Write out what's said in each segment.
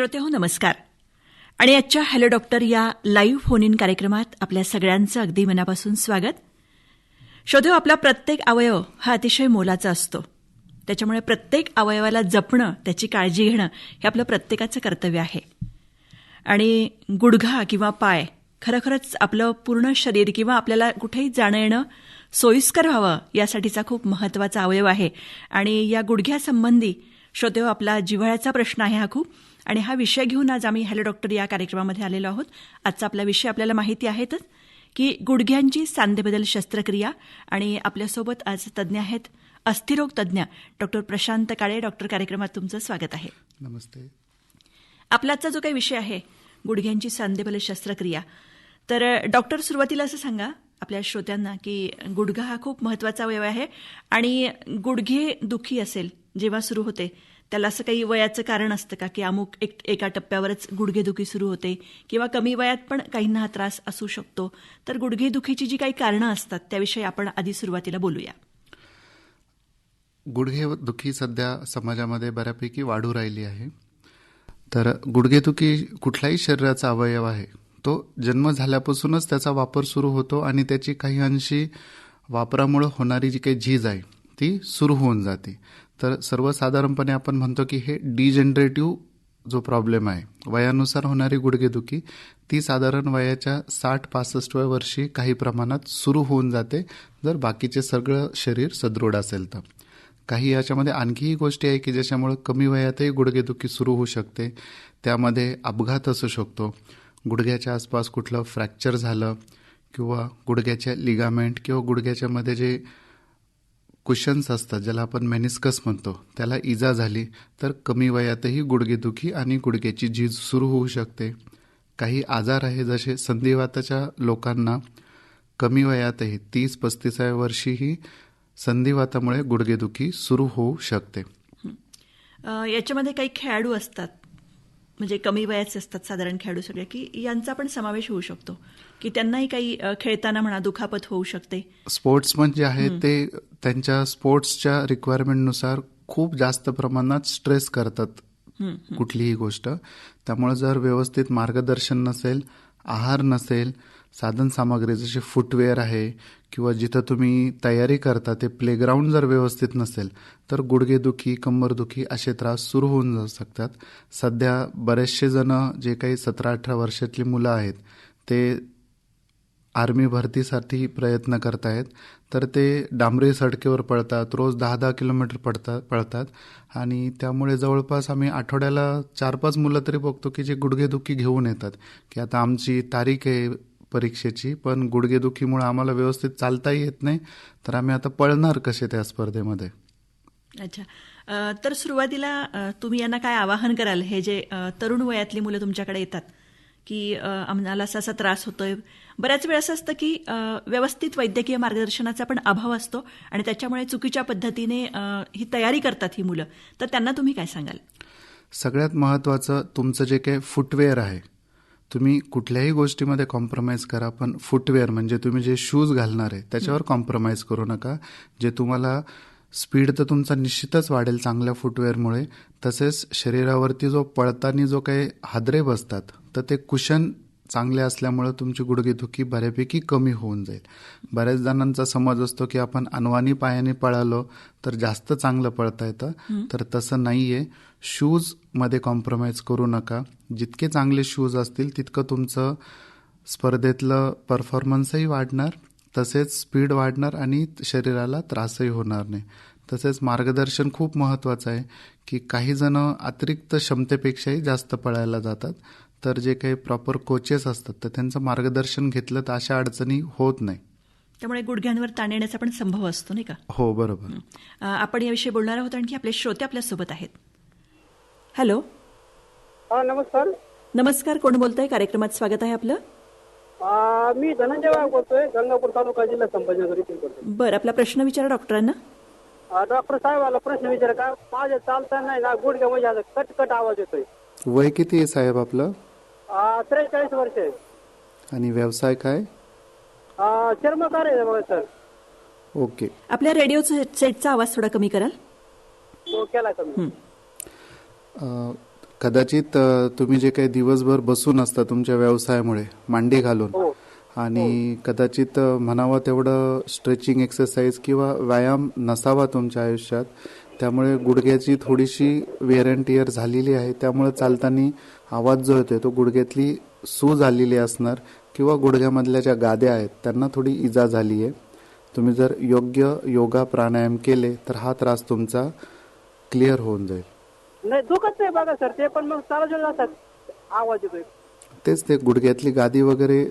श्रोते हो नमस्कार. आणि आजच्या हॅलो डॉक्टर या लाईव्ह फोन इन कार्यक्रमात आपल्या सगळ्यांचं अगदी मनापासून स्वागत. श्रोते हो, आपला प्रत्येक अवयव हा अतिशय मोलाचा असतो. त्याच्यामुळे प्रत्येक अवयवाला जपणं, त्याची काळजी घेणं हे आपलं प्रत्येकाचं कर्तव्य आहे. आणि गुडघा किंवा पाय खरोखरच आपलं पूर्ण शरीर किंवा आपल्याला कुठेही जाणं येणं सोयीस्कर व्हावं यासाठीचा खूप महत्त्वाचा अवयव आहे. आणि या गुडघ्यासंबंधी श्रोते हो, आपला जिव्हाळ्याचा प्रश्न आहे हा खूप. आणि हा विषय घेऊन आज आम्ही हॅलो डॉक्टर या कार्यक्रमामध्ये आलेलो आहोत. आजचा आपला विषय आपल्याला माहिती आहेतच की गुडघ्यांची सांधेबदल शस्त्रक्रिया. आणि आपल्यासोबत आज तज्ज्ञ आहेत, अस्थिरोग तज्ज्ञ डॉक्टर प्रशांत काळे. डॉक्टर, कार्यक्रमात तुमचं स्वागत आहे. नमस्ते. आपलाचा जो काही विषय आहे गुडघ्यांची सांधेबदल शस्त्रक्रिया, तर डॉक्टर सुरुवातीला असं सांगा आपल्या श्रोत्यांना की गुडघा हा खूप महत्त्वाचा अवयव आहे. आणि गुडघे दुखी असेल जेव्हा सुरू होते त्याला असं काही वयाचं कारण असतं का की अमुक एका टप्प्यावरच गुडघेदुखी सुरू होते किंवा कमी वयात पण काहींना हा त्रास असू शकतो? तर गुडघेदुखीची जी काही कारणं असतात त्याविषयी आपण आधी सुरुवातीला बोलूया. गुडघेदुखी सध्या समाजामध्ये बऱ्यापैकी वाढू राहिली आहे. तर गुडघेदुखी कुठलाही शरीराचा अवयव आहे, तो जन्म झाल्यापासूनच त्याचा वापर सुरू होतो आणि त्याची काही अंशी वापरामुळे होणारी जी काही झीज आहे ती सुरू होऊन जाते. तर सर्वसाधारणपणे आपण म्हणतो की हे डिजनरेटिव्ह जो प्रॉब्लेम आहे, वयानुसार होणारी गुडघेदुखी, ती साधारण वयाच्या 60-65व्या वर्षी काही प्रमाणात सुरू होऊन जाते, जर बाकीचे सगळं शरीर सदृढ असेल तर. काही याच्यामध्ये आणखीही गोष्टी आहे की ज्याच्यामुळे कमी वयातही गुडघेदुखी सुरू होऊ शकते. त्यामध्ये अपघात असू शकतो, गुडघ्याच्या आसपास कुठलं फ्रॅक्चर झालं किंवा गुडघ्याच्या लिगामेंट किंवा गुडघ्याच्या मध्ये जे कुशन्स असतात ज्याला आपण मेनिस्कस म्हणतो त्याला इजा झाली तर कमी वयातही गुडघेदुखी आणि गुडघ्याची झीज सुरू होऊ शकते. काही आजार आहे जसे संधिवाताच्या लोकांना कमी वयातही 30-35व्या वर्षीही संधिवातामुळे गुडघेदुखी सुरू होऊ शकते. याच्यामध्ये काही खेळाडू असतात, म्हणजे कमी वयाचे असतात साधारण खेळाडू सगळे, की यांचा पण समावेश होऊ शकतो की त्यांनाही काही खेळताना म्हणा दुखापत होऊ शकते? स्पोर्ट्समन जे आहेत ते त्यांच्या स्पोर्ट्सच्या रिक्वायरमेंटनुसार खूप जास्त प्रमाणात स्ट्रेस करतात कुठलीही गोष्ट. त्यामुळे जर व्यवस्थित मार्गदर्शन नसेल, आहार नसेल, साधन सामग्री जसे फुटवेअर आहे किंवा जिथं तुम्ही तयारी करता ते प्लेग्राऊंड जर व्यवस्थित नसेल तर गुडघेदुखी, कंबरदुखी असे त्रास सुरू होऊन जाऊ शकतात. सध्या बरेचसे जण जे काही 17-18 वर्षातली मुलं आहेत ते आर्मी भरतीसाठी प्रयत्न करतायत, तर ते डांबरी सडकेवर पळतात, रोज 10-10 किलोमीटर पळतात आणि त्यामुळे जवळपास आम्ही आठवड्याला 4-5 मुलं तरी बघतो की जे गुडघेदुखी घेऊन येतात की आता आमची तारीख आहे परीक्षेची, पण गुडघेदुखीमुळे आम्हाला व्यवस्थित चालताही येत नाही, तर आम्ही आता पळणार कसे त्या स्पर्धेमध्ये. अच्छा, तर सुरुवातीला तुम्ही यांना काय आवाहन कराल, हे जे तरुण वयातली मुलं तुमच्याकडे येतात की आम्हाला असा त्रास होतोय? बऱ्याच वेळ असं असतं की व्यवस्थित वैद्यकीय मार्गदर्शनाचा पण अभाव असतो आणि त्याच्यामुळे चुकीच्या पद्धतीने ही तयारी करतात ही मुलं, तर त्यांना तुम्ही काय सांगाल? सगळ्यात महत्त्वाचं तुमचं जे काही फुटवेअर आहे, तुम्ही कुठल्याही गोष्टीमध्ये कॉम्प्रोमाइज करा, पण फुटवेअर म्हणजे तुम्ही जे शूज घालणार आहे त्याच्यावर कॉम्प्रोमाइज करू नका. जे तुम्हाला स्पीड तर तुमचा निश्चितच वाढेल चांगल्या फुटवेअरमुळे, तसेच शरीरावरती जो पळताना जो काही हादरे बसतात तर ते कुशन चांगले असल्यामुळे तुमची गुडघेदुखी बऱ्यापैकी कमी होऊन जाईल. बऱ्याच जणांचा समज असतो की आपण अनवाणी पायाने पळालो तर जास्त चांगलं पळता येतं, तर तसं नाही आहे. शूजमध्ये कॉम्प्रोमाइज करू नका. जितके चांगले शूज असतील तितकं तुमचं स्पर्धेतलं परफॉर्मन्सही वाढणार, तसेच स्पीड वाढणार आणि शरीराला त्रासही होणार नाही. तसेच मार्गदर्शन खूप महत्त्वाचं आहे की काही जण अतिरिक्त क्षमतेपेक्षाही जास्त पळायला जातात, तर जे काही प्रॉपर कोचेस असतात तर त्यांचं मार्गदर्शन घेतलं तर अशा अडचणी होत नाही. त्यामुळे गुडघ्यांवर ताण येण्याचा पण संभव असतो, नाही का? हो, बरोबर. आपण याविषयी बोलणार आहोत, आणखी आपले श्रोते आपल्यासोबत आहेत. हॅलो. नमस्कार. नमस्कार, कोण बोलतंय? कार्यक्रमात स्वागत आहे आपलं. मी धनंजय वाघ बोलतोय, गंगापूर तालुका, जिल्हा संभाजीनगर इथून बोलतोय. बरं, आपला प्रश्न विचारा डॉक्टरांना. डॉक्टर साहेबाला प्रश्न विचार का, माझ्या चालता नाही ना गुडघ्या म्हणजे कटकट आवाज येतोय. वय किती आहे साहेब आपलं? 43 वर्ष आहे. आणि व्यवसाय काय? चर्मकार आहे बघा सर. ओके. आपल्या रेडिओ सेटचा आवाज थोडा कमी कराल? हो, केला कमी. कदाचित तुम्ही जे काही दिवसभर बसून असता तुमच्या व्यवसायामुळे मांडी घालून हो आणि कदाचित म्हणावं तेवढं स्ट्रेचिंग एक्सरसाइज किंवा व्यायाम नसावा तुमच्या आयुष्यात, त्यामुळे गुडघ्याची थोडीशी वेअर अँड टिअर झालेली आहे. त्यामुळे चालताना आवाज जो येतोय तो गुडघ्यातली सूज आलेली असणार किंवा गुडघ्यामधल्या ज्या गाद्या आहेत त्यांना थोडी इजा झाली आहे. तुम्ही जर योग्य योगा प्राणायाम केले तर हा त्रास तुमचा क्लिअर होऊन जाईल. नाही दुखत नाही बघा सर, ते पण मग चालू असतात आवाज येतोय. तेच ते गुडघ्यातली गादी वगैरे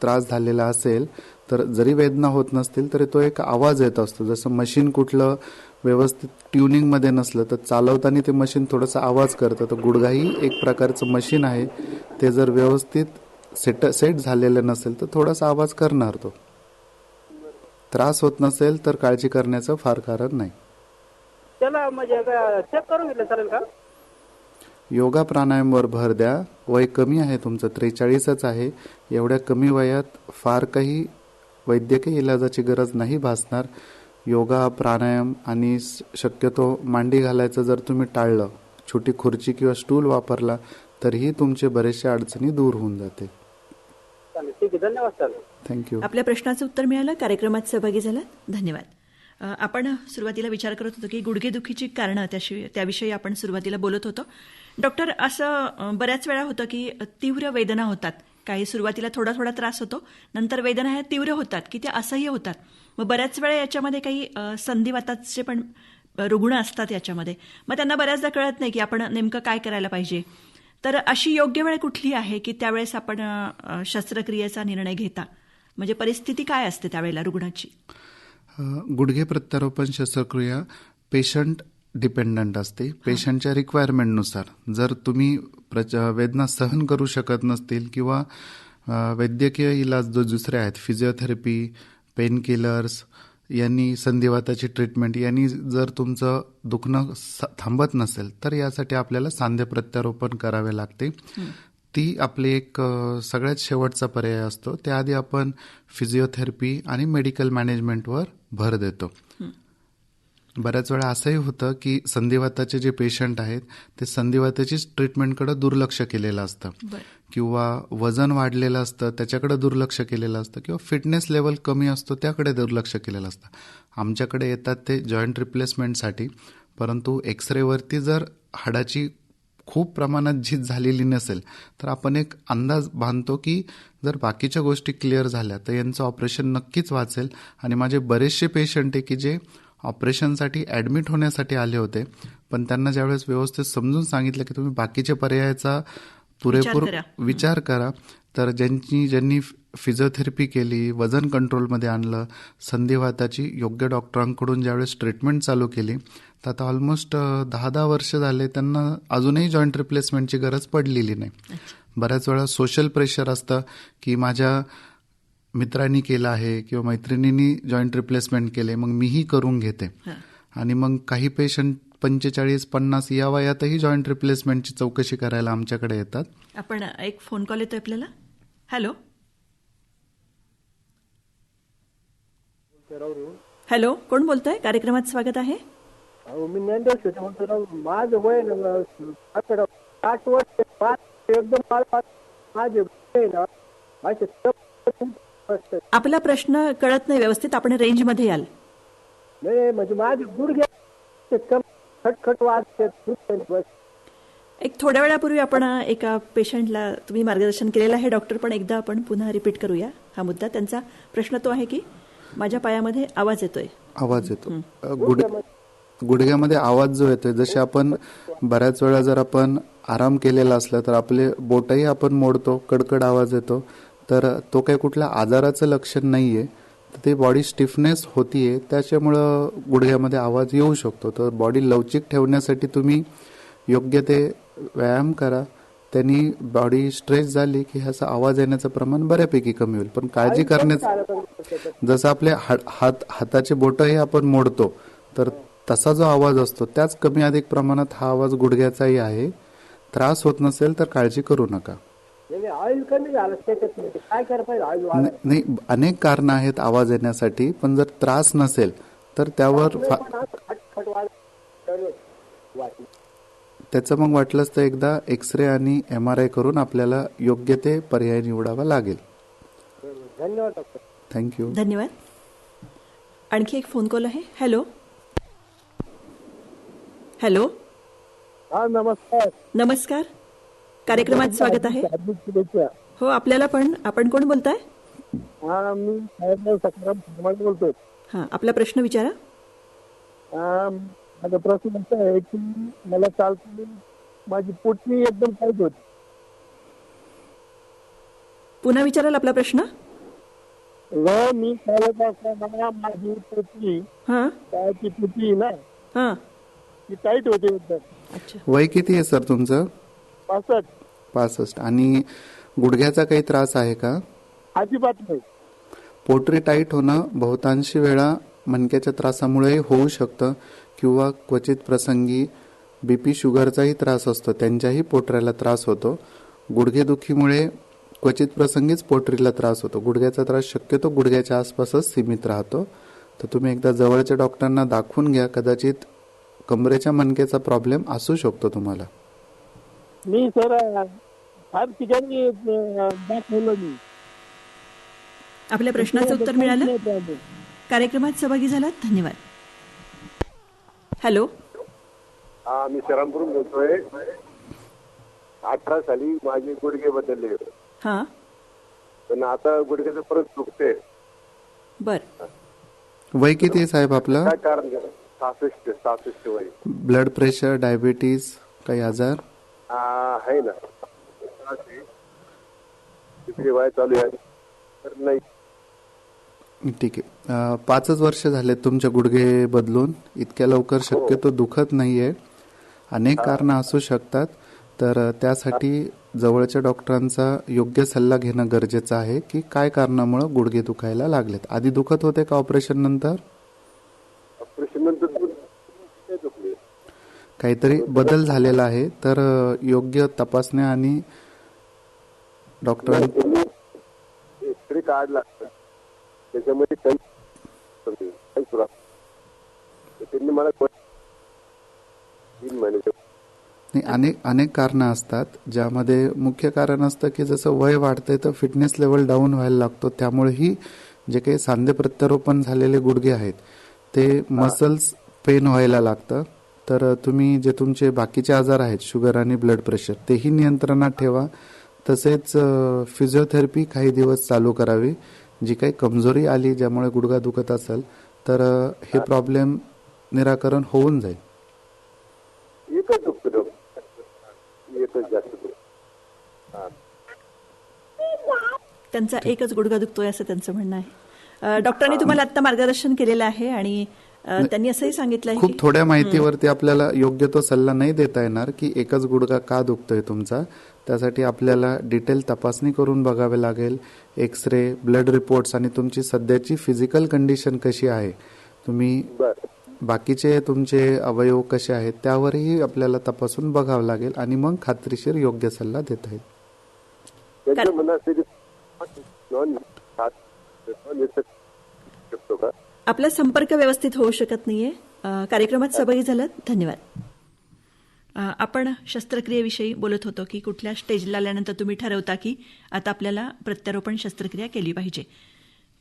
त्रास झालेला असेल तर जरी वेदना होत नसतील तरी तो एक आवाज येत असतो. जसं मशीन कुठलं व्यवस्थित ट्युनिंगमध्ये नसलं तर चालवताना ते मशीन थोडासा आवाज करतं. तर गुडघाही एक प्रकारचं मशीन आहे, ते जर व्यवस्थित सेट झालेलं नसेल तर थोडासा आवाज करणार. तो त्रास होत नसेल तर काळजी करण्याचं फार कारण नाही. त्याला म्हणजे चेक करून घेतलं चालेल का? योगा प्राणायामवर भर द्या. वय कमी आहे तुमचं, 43च आहे. एवढ्या कमी वयात फार काही वैद्यकीय इलाजाची गरज नाही भासणार. योगा प्राणायाम आणि शक्यतो मांडी घालायचं जर तुम्ही टाळलं, छोटी खुर्ची किंवा स्टूल वापरला तरीही तुमचे बरेचशा अडचणी दूर होऊन जाते. चालेल, ठीक आहे, धन्यवाद सर. थँक्यू. आपल्या प्रश्नाचं उत्तर मिळालं. कार्यक्रमात सहभागी झालात, धन्यवाद. आपण सुरुवातीला विचार करत होतो की गुडघेदुखीची कारणं, त्याविषयी आपण सुरुवातीला बोलत होतो. डॉक्टर, असं बऱ्याच वेळा होतं की तीव्र वेदना होतात. काही सुरुवातीला थोडा थोडा त्रास होतो, नंतर वेदना ह्या तीव्र होतात की त्या असह्य होतात. मग बऱ्याच वेळा याच्यामध्ये काही संधिवाताचे पण रुग्ण असतात याच्यामध्ये. मग त्यांना बऱ्याचदा कळत नाही की आपण नेमकं काय करायला पाहिजे. तर अशी योग्य वेळ कुठली आहे की त्यावेळेस आपण शस्त्रक्रियेचा निर्णय घेता? म्हणजे परिस्थिती काय असते त्यावेळेला रुग्णाची? गुडघे प्रत्यारोपण शस्त्रक्रिया पेशंट डिपेंडंट असते. पेशंटच्या रिक्वायरमेंटनुसार जर तुम्ही वेदना सहन करू शकत नसतील किंवा वैद्यकीय इलाज जो दुसरे आहेत, फिजिओथेरपी, पेन किलर्स यांनी, संधिवाताची ट्रीटमेंट यांनी जर तुमचं दुखणं थांबत नसेल तर यासाठी आपल्याला सांधे प्रत्यारोपण करावे लागते. ती आपली एक सगळ्यात शेवटचा पर्याय असतो. त्याआधी आपण फिजिओथेरपी आणि मेडिकल मॅनेजमेंटवर भर देतो. बऱ्याच वेळा असंही होतं की संधिवाताचे जे पेशंट आहेत ते संधिवाताचीच ट्रीटमेंटकडे दुर्लक्ष केलेलं असतं किंवा वजन वाढलेलं असतं त्याच्याकडे दुर्लक्ष केलेलं असतं किंवा फिटनेस लेवल कमी असतो त्याकडे दुर्लक्ष केलेलं असतं. आमच्याकडे येतात ते जॉईंट रिप्लेसमेंटसाठी, परंतु एक्सरेवरती जर हाडाची खूप प्रमाणात झीज झालेली नसेल तर आपण एक अंदाज बांधतो की जर बाकीच्या गोष्टी क्लिअर झाल्या तर यांचं ऑपरेशन नक्कीच वाचेल. आणि माझे बरेचसे पेशंट आहे की जे ऑपरेशनसाठी ॲडमिट होण्यासाठी आले होते, पण त्यांना ज्यावेळेस व्यवस्थित समजून सांगितलं की तुम्ही बाकीच्या पर्यायाचा पुरेपूर विचार करा, तर ज्यांनी फिजिओथेरपी केली, वजन कंट्रोलमध्ये आणलं, संधिवाताची योग्य डॉक्टरांकडून ज्यावेळेस ट्रीटमेंट चालू केली तर आता ऑलमोस्ट 10 वर्ष झाले त्यांना अजूनही जॉईंट रिप्लेसमेंटची गरज पडलेली नाही. बऱ्याच वेळा सोशल प्रेशर असतं की माझ्या मित्रांनी केलं आहे किंवा मैत्रिणींनी जॉईंट रिप्लेसमेंट केले, मग मीही करून घेते. आणि मग काही पेशंट 45-50 या वयातही जॉईंट रिप्लेसमेंटची चौकशी करायला आमच्याकडे येतात. आपण एक फोन कॉल येतोय आपल्याला. हॅलो हॅलो, कोण बोलतोय? कार्यक्रमात स्वागत आहे. मी ज्ञानदेव म्हणतो. माझं वय 60 वर्ष, एकदम आपला प्रश्न कळत नाही व्यवस्थित, आपण रेंजमध्ये याल. नाही म्हणजे माझे गुडघे खटखट वाजते. एक थोड्या वेळापूर्वी आपण एका पेशंटला तुम्ही मार्गदर्शन केलेलं आहे डॉक्टर, पण एकदा आपण पुन्हा रिपीट करूया हा मुद्दा. त्यांचा प्रश्न तो आहे की माझ्या पायामध्ये आवाज येतोय. गुडघ्यामध्ये आवाज जो येतोय, जसे आपण बऱ्याच वेळा जर आपण आराम केलेला असला तर आपले बोटही आपण मोडतो, कडकड आवाज येतो, तर तो काही कुठल्या आजाराचं लक्षण नाहीये. तर ते बॉडी स्टिफनेस होतीये, त्याच्यामुळं गुडघ्यामध्ये आवाज येऊ शकतो. तर बॉडी लवचिक ठेवण्यासाठी तुम्ही योग्य ते व्यायाम करा. त्यांनी बॉडी स्ट्रेच झाली की ह्याचा आवाज येण्याचं प्रमाण बऱ्यापैकी कमी होईल. पण काळजी करण्याचं, जसं आपले हाताचे बोटही आपण मोडतो तर तसा जो आवाज असतो त्याच कमी अधिक प्रमाणात हा आवाज गुडघ्याचाही आहे. त्रास होत नसेल तर काळजी करू नका. नाही, अनेक कारणं आहेत आवाज येण्यासाठी, पण जर त्रास नसेल तर त्यावर त्याचं मग वाटलंच तर एकदा एक्सरे आणि MRI करून आपल्याला योग्य ते पर्याय निवडावा लागेल. धन्यवाद डॉक्टर. थँक्यू. धन्यवाद. आणखी एक फोन कॉल आहे. Hello hello. हा नमस्कार. नमस्कार. कार्यक्रमात स्वागत आहे. हो आपल्याला पण. आपण कोण बोलताय? हा मी साहेबराव सखाराम फरमाडे बोलतोय. हां आपला प्रश्न विचारा. माझा प्रश्न असा आहे की मला चालताना माझी पोटणी एकदम टाईट होती. पुन्हा विचाराल आपला प्रश्न. मी चालत असताना माझी पोटणी हां पायाची पोटणी ना हां. ती टाईट होते एकदम. अच्छा. वय किती आहे सर तुमचं? 65. 65. आणि गुडघ्याचा काही त्रास आहे का? अजिबात नाही. पोटरी टाईट होणं बहुतांशी वेळा मणक्याच्या त्रासामुळे होऊ शकतं किंवा क्वचित प्रसंगी BP शुगरचाही त्रास असतो, त्यांच्याही पोटऱ्याला त्रास होतो. गुडघेदुखीमुळे क्वचित प्रसंगीच पोटरीला त्रास होतो. गुडघ्याचा त्रास शक्यतो गुडघ्याच्या आसपासच सीमित राहतो. तर तुम्ही एकदा जवळच्या डॉक्टरांना दाखवून घ्या. कदाचित कमरेच्या मणक्याचा प्रॉब्लेम असू शकतो तुम्हाला. मी सर फार ठिकाणी दाखवलं मी. आपल्या प्रश्नाचं उत्तर मिळालं. कार्यक्रमात सहभागी झालात. धन्यवाद. हॅलो. हा मी श्रीरामपूरून बोलतोय. 18 साली माझे गुडघे बदलले हां पण आता गुडघ्याचं परत दुखते. बर. वय किती आहे साहेब आपलं? काय कारण? 66 वय. ब्लड प्रेशर, डायबिटीज, काही आजार? आहे ना. तिसरी वय चालू आहे तर नाही. ठीक आहे. 5 वर्ष झाले तुमचे गुडघे बदलून. इतक्या लवकर शक्यतो दुखत नाहीये. अनेक कारणं असू शकतात. तर त्यासाठी जवळच्या डॉक्टरांचा योग्य सल्ला घेणं गरजेचं आहे की काय कारणामुळे गुडघे दुखायला लागलेत. आधी दुखत होते का ऑपरेशन नंतर? ऑपरेशन नंतर दुखले. काहीतरी बदल झालेला आहे. तर योग्य तपासण्या आणि डॉक्टरांनी एक्सरे काढला त्याच्यामध्ये काही त्रास त्यांनी मला 3 महिने. अनेक कारणं असतात, ज्यामध्ये मुख्य कारण असतं की जसं वय वाढतंय तर फिटनेस लेवल डाऊन व्हायला लागतो. त्यामुळेही जे काही सांधे प्रत्यारोपण झालेले गुडघे आहेत ते मसल्स पेन व्हायला लागतं. तर तुम्ही जे तुमचे बाकीचे आजार आहेत, शुगर आणि ब्लड प्रेशर, तेही नियंत्रणात ठेवा. तसेच फिजिओथेरपी काही दिवस चालू करावी. जी काही कमजोरी आली ज्यामुळे गुडघा दुखत असेल तर हे प्रॉब्लेम निराकरण होऊन जाईल. एकच दुखतो. एकच जास्त दुखतो. त्यांचा एकच गुडघा दुखतोय असं त्यांचं म्हणणं आहे. डॉक्टरांनी तुम्हाला आता मार्गदर्शन केलेलं आहे आणि त्यांनी असंही सांगितलं आहे खूप थोड्या माहितीवरती आपल्याला योग्य तो सल्ला नाही देता येणार की एकच गुडघा का दुखतोय तुमचा. त्यासाठी आपल्याला डिटेल तपासणी करून बघावे लागेल. एक्सरे, ब्लड रिपोर्ट्स आणि तुमची सध्याची फिजिकल कंडिशन कशी आहे, तुम्ही बाकीचे तुमचे अवयव कसे आहेत त्यावरही आपल्याला तपासून बघावं लागेल आणि मग खात्रीशीर योग्य सल्ला देता येईल. त्यांचं म्हणणं असते की शकतो का? आपला संपर्क व्यवस्थित होऊ शकत नाहीये. कार्यक्रमात सहभागी झालात. धन्यवाद. आपण शस्त्रक्रियेविषयी बोलत होतो की कुठल्या स्टेजला आल्यानंतर तुम्ही ठरवता की आता आपल्याला प्रत्यारोपण शस्त्रक्रिया केली पाहिजे.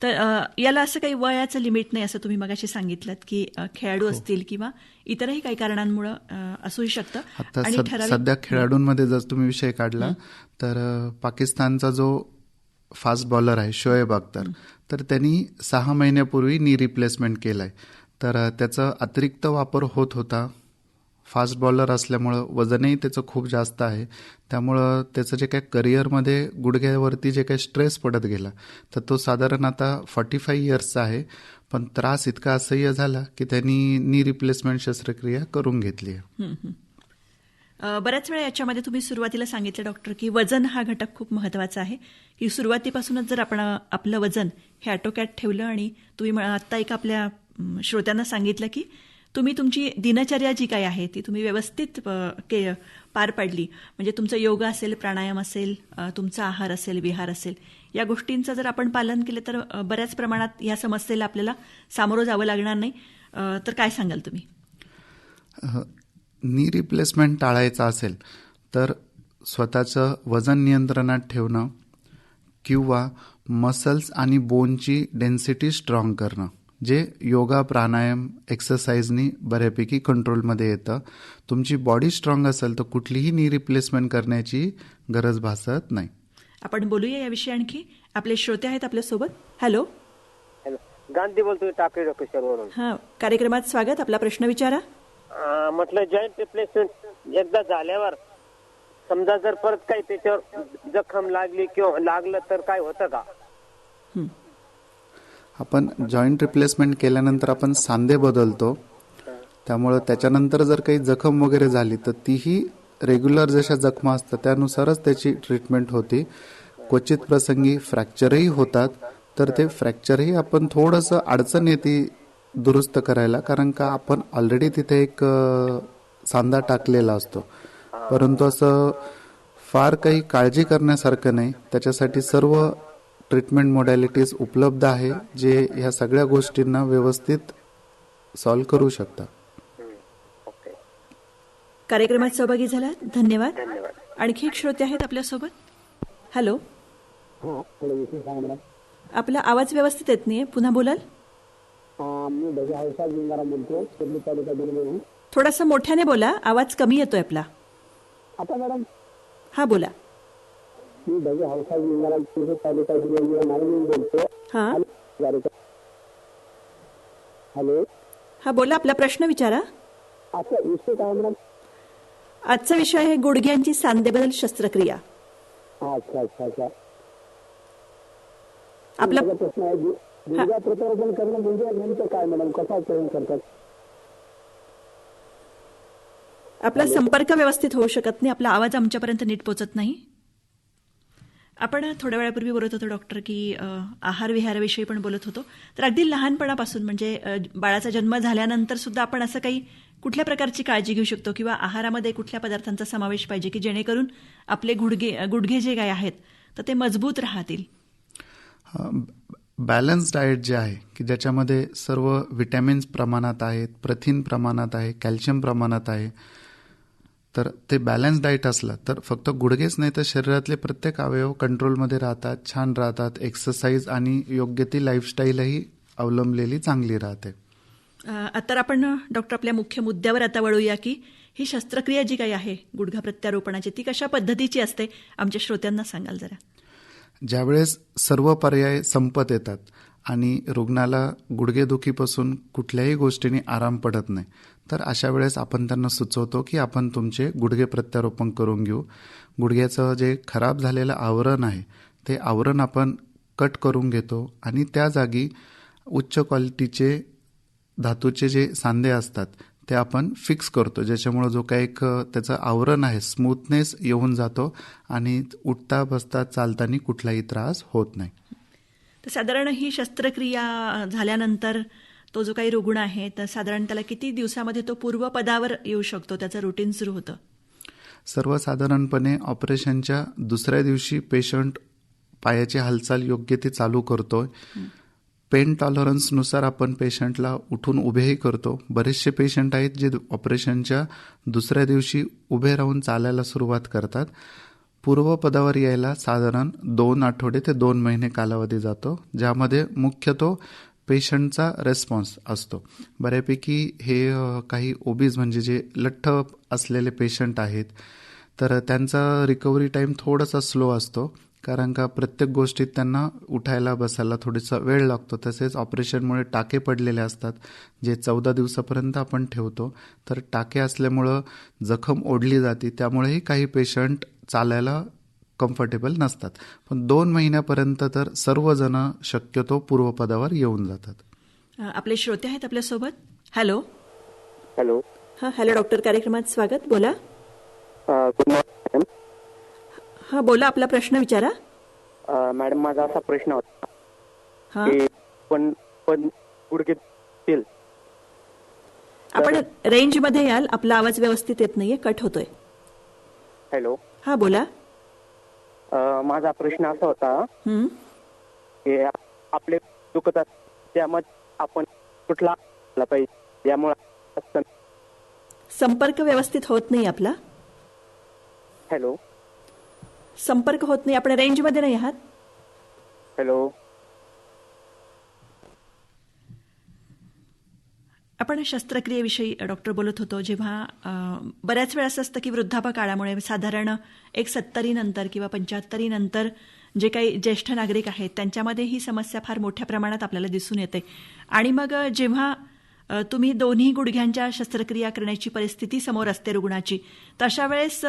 तर याला असं काही वयाचं लिमिट नाही असं तुम्ही मगाशी सांगितलं की खेळाडू असतील किंवा इतरही काही कारणांमुळे असूही शकतं. आता सध्या खेळाडूंमध्ये जर तुम्ही विषय काढला तर पाकिस्तानचा जो फास्ट बॉलर आहे शोएब अख्तर, तर त्यांनी 6 महिन्यापूर्वी नी रिप्लेसमेंट केलाय. तर त्याचा अतिरिक्त वापर होत होता. फास्ट बॉलर असल्यामुळं वजनही त्याचं खूप जास्त आहे. त्यामुळं त्याचं जे काही करिअरमध्ये गुडघ्यावरती जे काही स्ट्रेस पडत गेला तर तो साधारण आता 45 इयर्सचा आहे. पण त्रास इतका असह्य झाला की त्यांनी नी रिप्लेसमेंट शस्त्रक्रिया करून घेतली आहे. बऱ्याच वेळा याच्यामध्ये तुम्ही सुरुवातीला सांगितलं डॉक्टर की वजन हा घटक खूप महत्वाचा आहे की सुरुवातीपासूनच जर आपण आपलं वजन हे ऑटोकॅट ठेवलं आणि तुम्ही आत्ता एक आपल्या श्रोत्यांना सांगितलं की तुम्ही तुमची दिनचर्या जी काही आहे ती तुम्ही व्यवस्थित पार पाडली, म्हणजे तुमचं योगा असेल, प्राणायाम असेल, तुमचा आहार असेल, विहार असेल, या गोष्टींचं जर आपण पालन केलं तर बऱ्याच प्रमाणात या समस्येला आपल्याला सामोरं जावं लागणार नाही. तर काय सांगाल तुम्ही? नी रिप्लेसमेंट टाळायचं असेल तर स्वतःचं वजन नियंत्रणात ठेवणं किंवा मसल्स आणि बोनची डेन्सिटी स्ट्रॉंग करणं, जे योगा प्राणायाम एक्सरसाइजनी बऱ्यापैकी कंट्रोलमध्ये येतं. तुमची बॉडी स्ट्रॉंग असेल तर कुठलीही नी रिप्लेसमेंट करण्याची गरज भासत नाही. आपण बोलूया याविषयी आणखी. आपले श्रोते आहेत आपल्यासोबत. हॅलो. गांधी बोलतोय टाकळी डॉक्टर हां, कार्यक्रमात स्वागत. आपला प्रश्न विचारा. म्हटलं जॉईंट रिप्लेसमेंट एकदा झाल्यावर समजा जर परत काही त्याच्यावर जखम लागली किंवा लागलं तर काय होतं का? आपण जॉईंट रिप्लेसमेंट केल्यानंतर आपण सांधे बदलतो, त्यामुळं त्याच्यानंतर जर काही जखम वगैरे झाली तर तीही रेग्युलर जशा जखमा असतात त्यानुसारच त्याची ट्रीटमेंट होती. क्वचित प्रसंगी फ्रॅक्चरही होतात, तर ते फ्रॅक्चरही आपण थोडंसं अडचण येते दुरुस्त करायला, कारण का आपण ऑलरेडी तिथे एक सांधा टाकलेला असतो. परंतु असं फार काही काळजी करण्यासारखं नाही. त्याच्यासाठी सर्व ट्रीटमेंट मोडॅलिटीज उपलब्ध आहे, जे ह्या सगळ्या गोष्टींना व्यवस्थित सॉल्व्ह करू शकतात. कार्यक्रमात सहभागी झाला धन्यवाद. आणखी एक श्रोते आहेत आपल्यासोबत. हॅलो. आपला आवाज व्यवस्थित येत नाहीये, पुन्हा बोलाल? थोडासा मोठ्याने बोला, आवाज कमी येतोय आपला. आता मॅडम हा बोला. मी भजी हौसा तालुका बोलतो. हा हॅलो. हा बोला, आपला प्रश्न विचारा. अच्छा विषय काय मॅडम? आजचा विषय आहे गुडघ्यांची सांधेबदल शस्त्रक्रिया. अच्छा अच्छा अच्छा. आपला प्रश्न आहे गुडघा प्रत्यारोपण करणं म्हणजे नेमकं काय मॅडम, कसा प्रयोग करतात? आपला संपर्क व्यवस्थित होऊ शकत नाही, आपला आवाज आमच्यापर्यंत नीट पोहोचत नाही. आपण थोड्या वेळापूर्वी बोलत होतो डॉक्टर की आहार विहाराविषयी पण बोलत होतो. तर अगदी लहानपणापासून म्हणजे बाळाचा जन्म झाल्यानंतर सुद्धा आपण असं काही कुठल्या प्रकारची काळजी घेऊ शकतो किंवा आहारामध्ये कुठल्या पदार्थांचा समावेश पाहिजे की जेणेकरून आपले गुडघे जे काय आहेत तर ते मजबूत राहतील? बॅलन्स डाएट जे आहे की ज्याच्यामध्ये सर्व विटॅमिन्स प्रमाणात आहेत, प्रथिन प्रमाणात आहे, कॅल्शियम प्रमाणात आहे, तर ते बॅलन्स डाएट असलं तर फक्त गुडघेच नाही तर शरीरातले प्रत्येक अवयव कंट्रोलमध्ये राहतात, छान राहतात. एक्सरसाइज आणि योग्य ती लाईफस्टाईलही अवलंबलेली चांगली राहते. तर आपण डॉक्टर आपल्या मुख्य मुद्द्यावर आता वळूया की ही शस्त्रक्रिया जी काही आहे गुडघा प्रत्यारोपणाची ती कशा पद्धतीची असते, आमच्या श्रोत्यांना सांगाल जरा? ज्यावेळेस सर्व पर्याय संपत येतात आणि रुग्णाला गुडघेदुखीपासून कुठल्याही गोष्टीने आराम पडत नाही, तर अशा वेळेस आपण त्यांना सुचवतो की आपण तुमचे गुडघे प्रत्यारोपण करून घेऊ. गुडघ्याचं जे खराब झालेलं आवरण आहे ते आवरण आपण कट करून घेतो आणि त्या जागी उच्च क्वालिटीचे धातूचे जे सांधे असतात ते आपण फिक्स करतो, ज्याच्यामुळे जो काही एक त्याचं आवरण आहे स्मूथनेस येऊन जातो आणि उठता बसता चालताना कुठलाही त्रास होत नाही. तर साधारण ही शस्त्रक्रिया झाल्यानंतर तो जो काही रुग्ण आहे तर साधारण त्याला किती दिवसामध्ये तो पूर्वपदावर येऊ शकतो, त्याचं रुटीन सुरू होतं? सर्वसाधारणपणे ऑपरेशनच्या दुसऱ्या दिवशी पेशंट पायाची हालचाल योग्य ती चालू करतोय. पेन टॉलरन्सनुसार आपण पेशंटला उठून उभेही करतो. बरेचसे पेशंट आहेत जे ऑपरेशनच्या दुसऱ्या दिवशी उभे राहून चालायला सुरुवात करतात. पूर्वपदावर यायला साधारण 2 आठवडे ते 2 महिने कालावधी जातो, ज्यामध्ये मुख्यतः पेशंटचा रेस्पॉन्स असतो. बऱ्यापैकी हे काही ओबीज म्हणजे जे लठ्ठ असलेले पेशंट आहेत तर त्यांचा रिकव्हरी टाईम थोडासा स्लो असतो, कारण का प्रत्येक गोष्टीत त्यांना उठायला बसायला थोडासा वेळ लागतो. तसेच ऑपरेशनमुळे टाके पडलेले असतात जे 14 दिवसापर्यंत आपण ठेवतो, तर टाके असल्यामुळं जखम ओढली जाते, त्यामुळेही काही पेशंट चालायला कम्फर्टेबल नसतात. पण 2 महिन्यापर्यंत तर सर्वजण शक्यतो पूर्वपदावर येऊन जातात. आपले श्रोते आहेत आपल्यासोबत. हॅलो. हॅलो. हां हॅलो डॉक्टर, कार्यक्रमात स्वागत. बोला. Good morning. हां बोला, आपला प्रश्न विचारा. मॅडम माझा असा प्रश्न होता हां की पण गुडघे आपण रेंजमध्ये याल, आपला आवाज व्यवस्थित येत नाहीये, कट होतोय. हॅलो. हां बोला. माझा प्रश्न असा होता की आपले दुखत त्यामध्ये आपण कुठला पाहिजे, त्यामुळे संपर्क व्यवस्थित होत नाही आपला. हॅलो संपर्क होत नाही. आपण रेंजमध्ये नाही आहात. हॅलो. आपण शस्त्रक्रियेविषयी डॉक्टर बोलत होतो. जेव्हा बऱ्याच वेळा असं असतं की वृद्धापकाळामुळे साधारण एक 70 नंतर किंवा 75 नंतर जे काही ज्येष्ठ नागरिक आहेत त्यांच्यामध्ये ही समस्या फार मोठ्या प्रमाणात आपल्याला दिसून येते. आणि मग जेव्हा तुम्ही दोन्ही गुडघ्यांच्या शस्त्रक्रिया करण्याची परिस्थिती समोर असते रुग्णाची, तर अशा वेळेस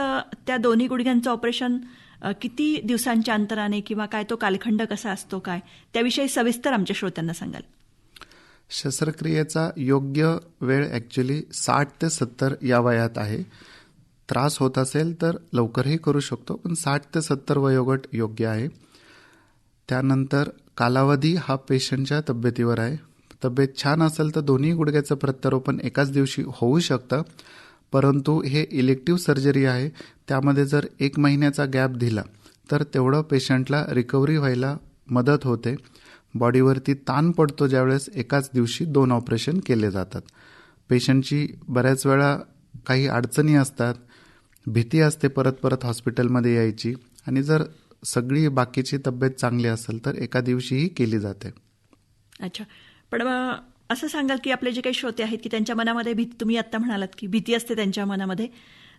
त्या दोन्ही गुडघ्यांचं ऑपरेशन किती दिवसांच्या अंतराने किंवा काय तो कालखंड कसा असतो काय, त्याविषयी सविस्तर आमच्या श्रोत्यांना सांगाल. शस्त्रक्रियेचा योग्य वेळ ॲक्च्युली 60 ते 70 या वयात आहे. त्रास होत असेल तर लवकरही करू शकतो, पण 60 ते 70 वयोगट योग्य आहे. त्यानंतर कालावधी हा पेशंटच्या तब्येतीवर आहे. तब्येत छान असेल तर दोन्ही गुडघ्याचं प्रत्यारोपण एकाच दिवशी होऊ शकतं, परंतु हे इलेक्टिव्ह सर्जरी आहे. त्यामध्ये जर 1 महिन्याचा गॅप दिला तर तेवढं पेशंटला रिकव्हरी व्हायला मदत होते. बॉडीवरती ताण पडतो ज्यावेळेस एकाच दिवशी 2 ऑपरेशन केले जातात. पेशंटची बऱ्याच वेळा काही अडचणी असतात, भीती असते परत परत हॉस्पिटलमध्ये यायची, आणि जर सगळी बाकीची तब्येत चांगली असेल तर एका दिवशीही केली जाते. अच्छा, पण असं सांगाल की आपले जे काही श्रोते आहेत की त्यांच्या मनामध्ये भीती, तुम्ही आत्ता म्हणालात की भीती असते त्यांच्या मनामध्ये,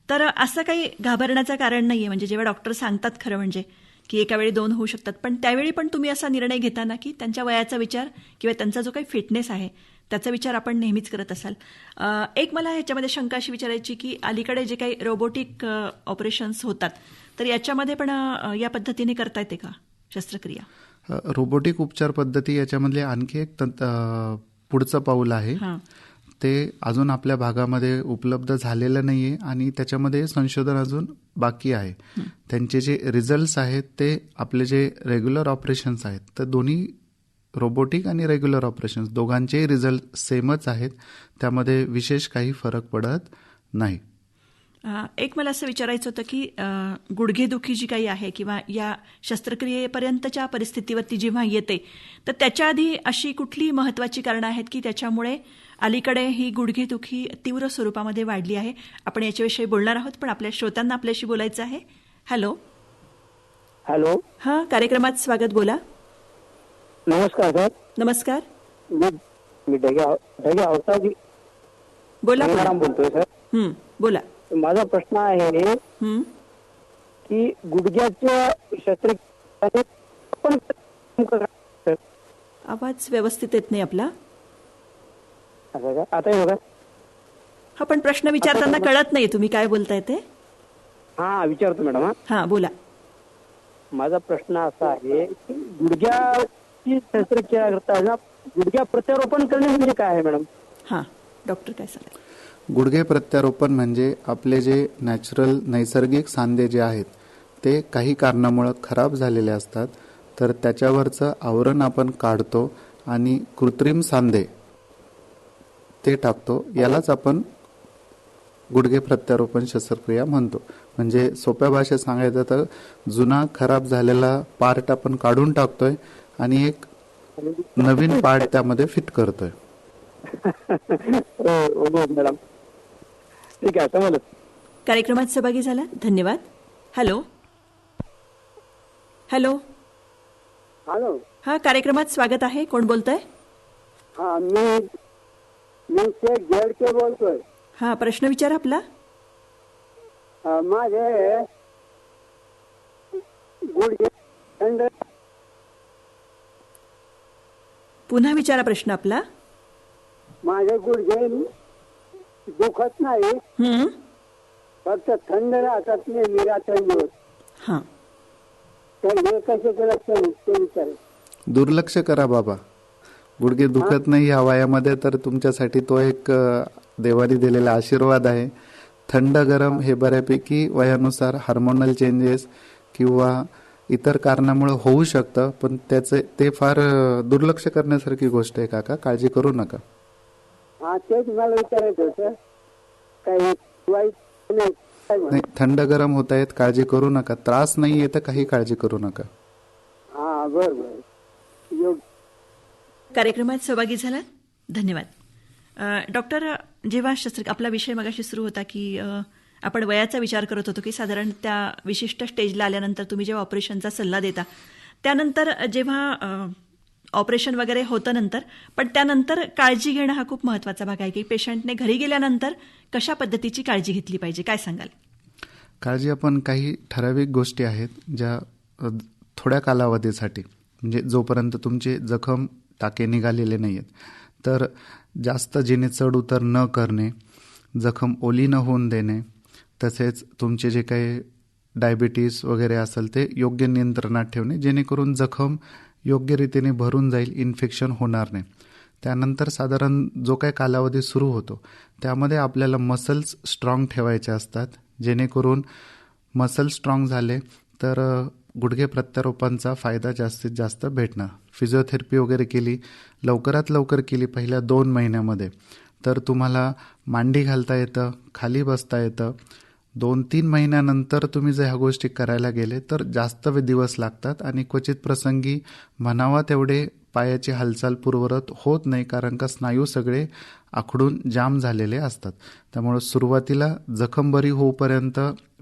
तर असं काही घाबरण्याचं कारण नाहीये. म्हणजे जेव्हा डॉक्टर सांगतात खरं म्हणजे की एका वेळी 2 होऊ शकतात, पण त्यावेळी पण तुम्ही असा निर्णय घेताना की त्यांच्या वयाचा विचार किंवा त्यांचा जो काही फिटनेस आहे त्याचा विचार आपण नेहमीच करत असाल. एक मला ह्याच्यामध्ये शंका अशी विचारायची की अलीकडे जे काही रोबोटिक ऑपरेशन्स होतात, तर याच्यामध्ये पण या पद्धतीने करता येते का शस्त्रक्रिया? रोबोटिक उपचार पद्धती याच्यामधले आणखी एक पुढचं पाऊल आहे. ते अजून आपल्या भागामध्ये उपलब्ध झालेलं नाहीये आणि त्याच्यामध्ये संशोधन अजून बाकी आहे. त्यांचे जे रिझल्ट्स आहेत ते आपले जे रेग्युलर ऑपरेशन्स आहेत, तर दोन्ही रोबोटिक आणि रेग्युलर ऑपरेशन्स दोघांचेही रिझल्ट सेमच आहेत. त्यामध्ये विशेष काही फरक पडत नाही. एक मला असं विचारायचं होतं की गुडघेदुखी जी काही आहे किंवा या शस्त्रक्रियेपर्यंतच्या परिस्थितीवरती जेव्हा येते, तर त्याच्या आधी अशी कुठली महत्वाची कारणं आहेत की त्याच्यामुळे अलीकडे ही गुडघेदुखी तीव्र स्वरूपामध्ये वाढली आहे? आपण याच्याविषयी बोलणार आहोत, पण आपल्या श्रोत्यांना आपल्याशी बोलायचं आहे. हॅलो. हॅलो. हां, कार्यक्रमात स्वागत. बोला. नमस्कार सर. नमस्कार. मी ढगे अवताजी बोला. बोलतोय सर. बोला. माझा प्रश्न आहे की गुडघ्याच्या शस्त्रक्रिया आवाज व्यवस्थित येत नाही आपला. आता बघा. हा, पण प्रश्न विचारताना कळत नाही तुम्ही काय बोलताय ते. हा, विचारतो मॅडम. हा, बोला. माझा प्रश्न असा आहे की गुडघ्याची शस्त्रक्रिया करताना गुडघ्या प्रत्यारोपण करणे म्हणजे काय आहे मॅडम? हा, डॉक्टर काय सांगा. गुडघे प्रत्यारोपण म्हणजे आपले जे नैसर्गिक सांधे जे आहेत ते काही कारणामुळे खराब झालेले असतात, तर त्याच्यावरचं आवरण आपण काढतो आणि कृत्रिम सांधे ते टाकतो. यालाच आपण गुडघे प्रत्यारोपण शस्त्रक्रिया म्हणतो. म्हणजे सोप्या भाषेत सांगायचं तर जुना खराब झालेला पार्ट आपण काढून टाकतोय आणि एक नवीन पार्ट त्यामध्ये फिट करतोय. मॅडम, ठीक आहे, समजलं. कार्यक्रमात सहभागी झाला, धन्यवाद. हॅलो. हॅलो. हॅलो. हा, कार्यक्रमात स्वागत आहे. कोण बोलतंय? हा, मी शेख गेडके बोलतोय. हा, प्रश्न विचार आपला. माझे गुडघे पुन्हा विचारा प्रश्न आपला. माझे गुडघे दुखत नाही, फक्त थंड राहतात नेहमी रात्रंदिवस. हा, तर हे कसे लक्षण ते विचार. दुर्लक्ष करा बाबा. गुडघे दुखत नाही या वयामध्ये तर तुमच्यासाठी तो एक देवाने दिलेला आशीर्वाद आहे. थंड गरम हे बऱ्यापैकी वयानुसार हार्मोनल चेंजेस किंवा इतर कारणामुळे होऊ शकतं, पण ते फार दुर्लक्ष करण्यासारखी गोष्ट आहे काका. काळजी करू नका. हा, तेच मला विचारायचं होतं. काही वाईट नाही, थंड गरम होत आहेत, काळजी करू नका. त्रास नाही येत काही काळजी करू नका. हा, बरोबर. कार्यक्रमात सहभागी झाला, धन्यवाद. डॉक्टर, जेव्हा आपला विषय मगाशी सुरू होता की आपण वयाचा विचार करत होतो की साधारण त्या विशिष्ट स्टेजला आल्यानंतर तुम्ही जेव्हा ऑपरेशनचा सल्ला देता त्यानंतर जेव्हा ऑपरेशन वगैरे होतं नंतर, पण त्यानंतर काळजी घेणं हा खूप महत्त्वाचा भाग आहे की पेशंटने घरी गेल्यानंतर कशा पद्धतीची काळजी घेतली पाहिजे, काय सांगाल? काळजी आपण काही ठराविक गोष्टी आहेत ज्या थोड्या कालावधीसाठी, म्हणजे जोपर्यंत तुमचे जखम टाके निघालेले नाही आहेत तर जास्त जिने चढ उतर न करणे, जखम ओली न होऊन देणे, तसेच तुमचे जे काही डायबिटीस वगैरे असेल ते योग्य नियंत्रणात ठेवणे जेणेकरून जखम योग्य रीतीने भरून जाईल, इन्फेक्शन होणार नाही. त्यानंतर साधारण जो काही कालावधी सुरू होतो त्यामध्ये आपल्याला मसल्स स्ट्रॉंग ठेवायचे असतात, जेणेकरून मसल स्ट्रॉंग झाले तर गुडघे प्रत्यारोपणाचा फायदा जास्तीत जास्त भेटणार. फिजिओथेरपी वगैरे केली, लवकरात लवकर केली पहिल्या 2 महिन्यामध्ये, तर तुम्हाला मांडी घालता येतं, खाली बसता येतं. 2-3 महिन्यानंतर तुम्ही जर ह्या गोष्टी करायला गेले तर जास्त दिवस लागतात आणि क्वचित प्रसंगी म्हणावा तेवढे पायाची हालचाल पूर्ववत होत नाही, कारण का स्नायू सगळे आखडून जाम झालेले असतात. त्यामुळे सुरुवातीला जखम बरी होऊपर्यंत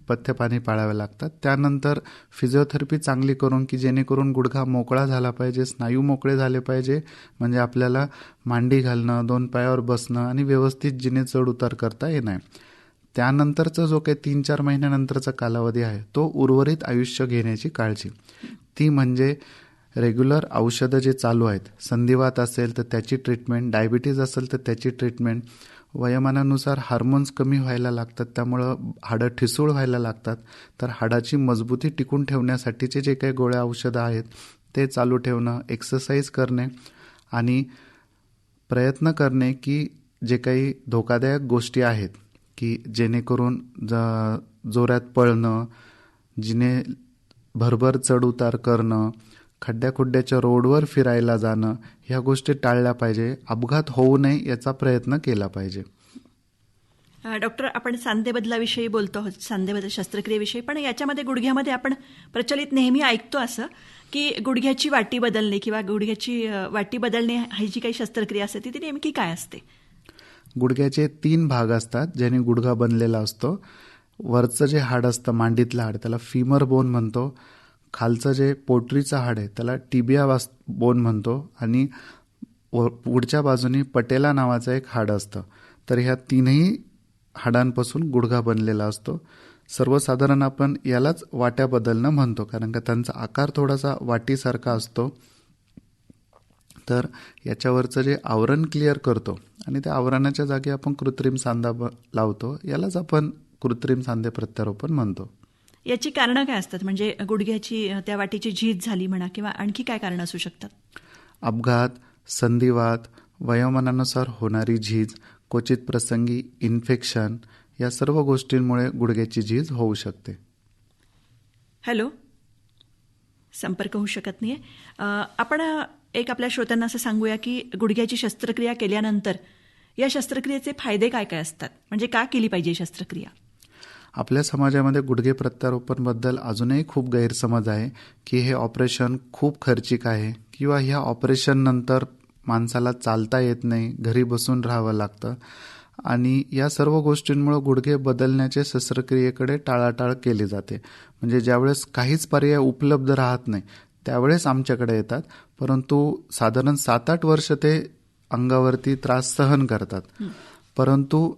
पथ्य पाणी पाळावे लागतात. त्यानंतर फिजिओथेरपी चांगली करून की जेणेकरून गुडघा मोकळा झाला पाहिजे, स्नायू मोकळे झाले पाहिजे, म्हणजे आपल्याला मांडी घालणं, 2 पायावर बसणं आणि व्यवस्थित जिने चढ उतार करता येणार. त्यानंतरचा जो काही 3-4 महिन्यानंतरचा कालावधी आहे तो उर्वरित आयुष्य घेण्याची काळजी, ती म्हणजे रेग्युलर औषधं जे चालू आहेत, संधिवात असेल तर त्याची ट्रीटमेंट, डायबिटीज असेल तर त्याची ट्रीटमेंट, वयोमानानुसार हार्मोन्स कमी व्हायला लागतात त्यामुळं हाडं ठिसूळ व्हायला लागतात, तर हाडाची मजबूती टिकून ठेवण्यासाठीचे जे काही गोळ्या औषधं आहेत ते चालू ठेवणं, एक्सरसाइज करणे आणि प्रयत्न करणे की जे काही धोकादायक गोष्टी आहेत की जेणेकरून जोरात पळणं, जिने भरभर चढ उतार करणं, खड्ड्याखुड्ड्याच्या रोडवर फिरायला जाणं, ह्या गोष्टी टाळल्या पाहिजे. अपघात होऊ नये याचा प्रयत्न केला पाहिजे. डॉक्टर, आपण सांधेबदलाविषयी बोलतो आहोत, सांधेबदल शस्त्रक्रियेविषयी, पण याच्यामध्ये गुडघ्यामध्ये आपण प्रचलित नेहमी ऐकतो असं की गुडघ्याची वाटी बदलणे किंवा गुडघ्याची वाटी बदलणे ही जी काही शस्त्रक्रिया असते ती नेमकी काय असते? गुडघ्याचे 3 भाग असतात ज्याने गुडघा बनलेला असतो. वरचं जे हाड असतं, मांडीतलं हाड, त्याला फिमर बोन म्हणतो. खालचं जे पोटरीचं हाड आहे त्याला टिबिया बोन म्हणतो आणि पुढच्या बाजूने पटेला नावाचं एक हाड असतं. तर ह्या 3ही हाडांपासून गुडघा बनलेला असतो. सर्वसाधारण आपण यालाच वाट्या बदलणं म्हणतो, कारण का त्यांचा आकार थोडासा वाटीसारखा असतो. तर याच्यावरचं जे आवरण क्लिअर करतो आणि त्या आवरणाच्या जागी आपण कृत्रिम सांधा लावतो, यालाच आपण कृत्रिम सांधे प्रत्यारोपण म्हणतो. याची कारणं काय असतात? म्हणजे गुडघ्याची त्या वाटीची झीज झाली म्हणा किंवा आणखी काय कारणं असू शकतात? अपघात, संधिवात, वयोमानानुसार होणारी झीज, क्वचित प्रसंगी इन्फेक्शन, या सर्व गोष्टींमुळे गुडघ्याची झीज होऊ शकते. हॅलो, संपर्क होऊ शकत नाहीये. आपण एक आपल्या श्रोत्यांना असं सांगूया की गुडघ्याची शस्त्रक्रिया केल्यानंतर या शस्त्रक्रियेचे फायदे काय काय असतात, म्हणजे का केली पाहिजे शस्त्रक्रिया? आपल्या समाजामध्ये गुडघे प्रत्यारोपणबद्दल अजूनही खूप गैरसमज आहे की हे ऑपरेशन खूप खर्चिक आहे किंवा ह्या ऑपरेशननंतर माणसाला चालता येत नाही, घरी बसून राहावं लागतं आणि या सर्व गोष्टींमुळे गुडघे बदलण्याचे शस्त्रक्रियेकडे टाळाटाळ केली जाते. म्हणजे ज्यावेळेस काहीच पर्याय उपलब्ध राहत नाही त्यावेळेस आमच्याकडे येतात, परंतु साधारण 7-8 वर्ष ते अंगावरती त्रास सहन करतात. परंतु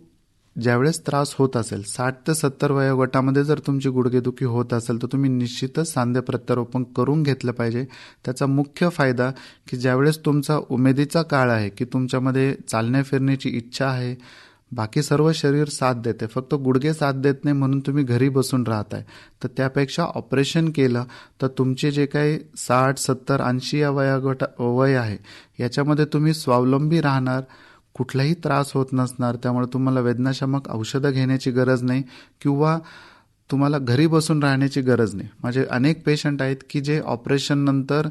ज्यावेळेस त्रास होत असेल, 60 ते 70 वयोगटामध्ये जर तुमची गुडघेदुखी होत असेल तर तुम्ही निश्चितच सांधे प्रत्यारोपण करून घेतलं पाहिजे. त्याचा मुख्य फायदा की ज्यावेळेस तुमचा उमेदीचा काळ आहे की तुमच्यामध्ये चालण्या फिरण्याची इच्छा आहे, बाकी सर्व शरीर साथ देते, फक्त गुडघे साथ देत नाही म्हणून तुम्ही घरी बसून राहताय, तर त्यापेक्षा ऑपरेशन केलं तर तुमचे जे काही 60, 70, 80 या वय आहे याच्यामध्ये तुम्ही स्वावलंबी राहणार, कुठलाही त्रास होत नसणार. त्यामुळे तुम्हाला वेदनाशामक औषधं घेण्याची गरज नाही किंवा तुम्हाला घरी बसून राहण्याची गरज नाही. माझे अनेक पेशंट आहेत की जे ऑपरेशन नंतर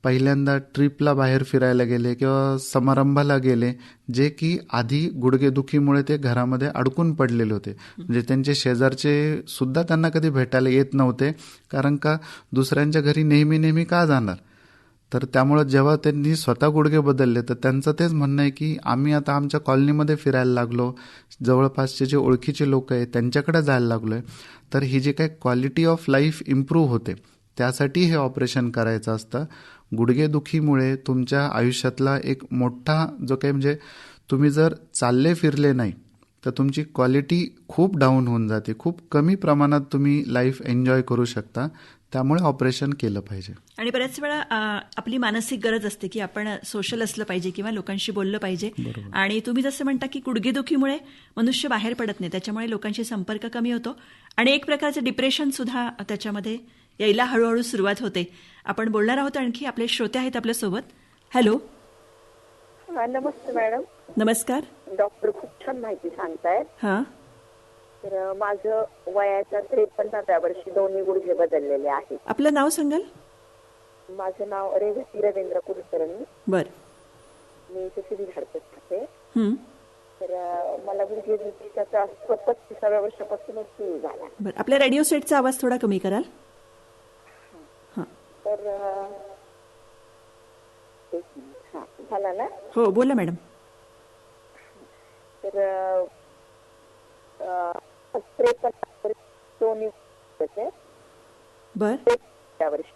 पहिल्यांदा ट्रिपला बाहेर फिरायला गेले किंवा समारंभाला गेले, जे की आधी गुडघेदुखीमुळे ते घरामध्ये अडकून पडलेले होते. म्हणजे त्यांचे शेजारचे सुद्धा त्यांना कधी भेटायला येत नव्हते, कारण का दुसऱ्यांच्या घरी नेहमी नेहमी का जाणार, तर त्यामुळं जेव्हा त्यांनी स्वतः गुडघे बदलले तर त्यांचं तेच म्हणणं आहे की आम्ही आता आमच्या कॉलनीमध्ये फिरायला लागलो, जवळपासचे जे ओळखीचे लोक आहेत त्यांच्याकडे जायला लागलो आहे, तर ही जी काही क्वालिटी ऑफ लाईफ इम्प्रूव्ह होते त्यासाठी हे ऑपरेशन करायचं असतं. गुडघेदुखीमुळे तुमच्या आयुष्यातला एक मोठा जो काही म्हणजे तुम्ही जर चालले फिरले नाही तर तुमची क्वालिटी खूप डाऊन होऊन जाते, खूप कमी प्रमाणात तुम्ही लाईफ एन्जॉय करू शकता. त्यामुळे ऑपरेशन केलं पाहिजे. आणि बऱ्याच वेळा आपली मानसिक गरज असते की आपण सोशल असलं पाहिजे किंवा लोकांशी बोललं पाहिजे. आणि तुम्ही जसं म्हणता की गुडघेदुखीमुळे मनुष्य बाहेर पडत नाही, त्याच्यामुळे लोकांशी संपर्क कमी होतो आणि एक प्रकारचं डिप्रेशन सुद्धा त्याच्यामध्ये यायला हळूहळू सुरुवात होते. आपण बोलणार आहोत, आणखी आपले श्रोते आहेत आपल्यासोबत. हॅलो. नमस्ते मॅडम. नमस्कार. डॉक्टर खूप छान माहिती सांगतायत. हां. तर माझं वयाच्या 53व्या वर्षी दोन्ही गुडघे बदललेले आहेत. आपलं नाव सांगाल? माझं नाव रेवती रवींद्र कुलकर्णी. बर. मी इथे सिव्हिल हडपत खाते. तर मला गुडघे दुखीचा त्रास 35व्या वर्षापासूनच सुरू झाला. बरं, आपल्या रेडिओ सेटचा आवाज थोडा कमी कराल? तर झाला ना? हो, बोला मॅडम. तर 53 दोन्ही बर. वर्षी.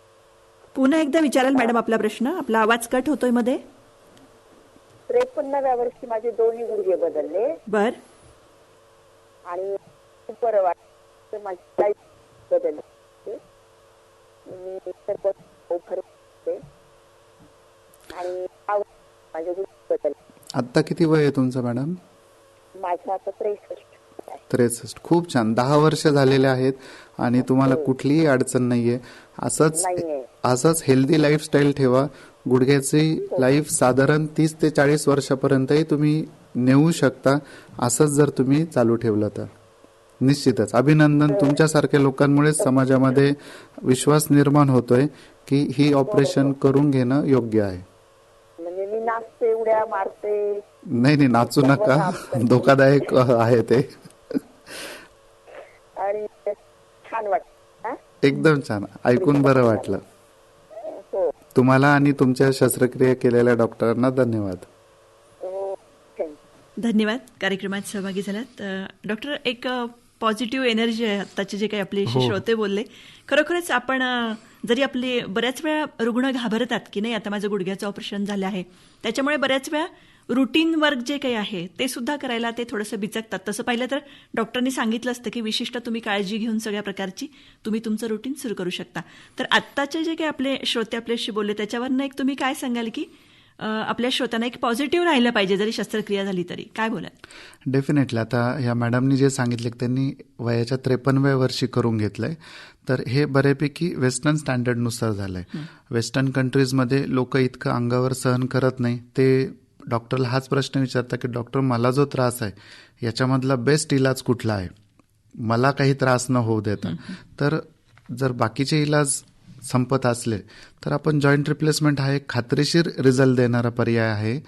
पुन्हा एकदा विचाराल मॅडम आपला प्रश्न? आपला आवाज कट होतोय मध्ये. 53व्या वर्षी माझे दोन्ही गुडघे बदलले. बर. आणि खूप बरं वाटतं. माझी लाईफ बदलली. मी सर्व करते आणि माझे गुडघे बदलले. आत्ता किती वय आहे तुमचं मॅडम? माझं आता 63. 63. खूप छान. 10 वर्ष झालेले आहेत आणि तुम्हाला कुठलीही अडचण नाहीये. असंच हेल्दी लाईफस्टाईल ठेवा. गुडघ्याची लाईफ साधारण 30 ते 40 वर्षापर्यंतही तुम्ही नेऊ शकता. असंच जर तुम्ही चालू ठेवलं तर निश्चितच अभिनंदन. तुमच्यासारख्या लोकांमुळेच समाजामध्ये विश्वास निर्माण होतोय की ही ऑपरेशन करून घेणं योग्य आहे. म्हणजे मी नाचते, उड्या मारते. नाही, नाचू नका, धोकादायक आहे ते. आणि छान वाटतं. एकदम छान, ऐकून बरं वाटलं. तुम्हाला आणि तुमच्या शस्त्रक्रिया केलेल्या डॉक्टरांना धन्यवाद. धन्यवाद. कार्यक्रमात सहभागी झालात. डॉक्टर, एक पॉझिटिव्ह एनर्जी आहे आत्ताचे जे काही आपले श्रोते बोलले. खरोखरच आपण जरी आपले बऱ्याच वेळा रुग्ण घाबरतात की नाही आता माझं गुडघ्याचं ऑपरेशन झालं आहे, त्याच्यामुळे बऱ्याच वेळा रुटीन वर्क जे काही आहे ते सुद्धा करायला ते थोडंसं बिचकतात. तसं पाहिलं तर डॉक्टरनी सांगितलं असतं की विशिष्ट तुम्ही काळजी घेऊन सगळ्या प्रकारची तुम्ही तुमचं रुटीन सुरू करू शकता. तर आत्ताचे जे काही आपले श्रोते आपल्याशी बोलले त्याच्यावरनं एक तुम्ही काय सांगाल की आपल्या श्रोत्यांना एक पॉझिटिव्ह राहिलं पाहिजे जरी शस्त्रक्रिया झाली तरी, काय बोलाल? डेफिनेटली. आता या मॅडमनी जे सांगितले त्यांनी वयाच्या 53व्या वर्षी करून घेतलंय, तर हे बऱ्यापैकी वेस्टर्न स्टँडर्डनुसार झालंय. वेस्टर्न कंट्रीजमध्ये लोक इतकं अंगावर सहन करत नाही. ते डॉक्टरला हाच प्रश्न विचारतात की डॉक्टर मला जो त्रास आहे याच्यामधला बेस्ट इलाज कुठला आहे, मला काही त्रास न होऊ देता. तर जर बाकीचे इलाज संपत असले तर आपण जॉईंट रिप्लेसमेंट हा एक खात्रीशीर रिझल्ट देणारा पर्याय आहे,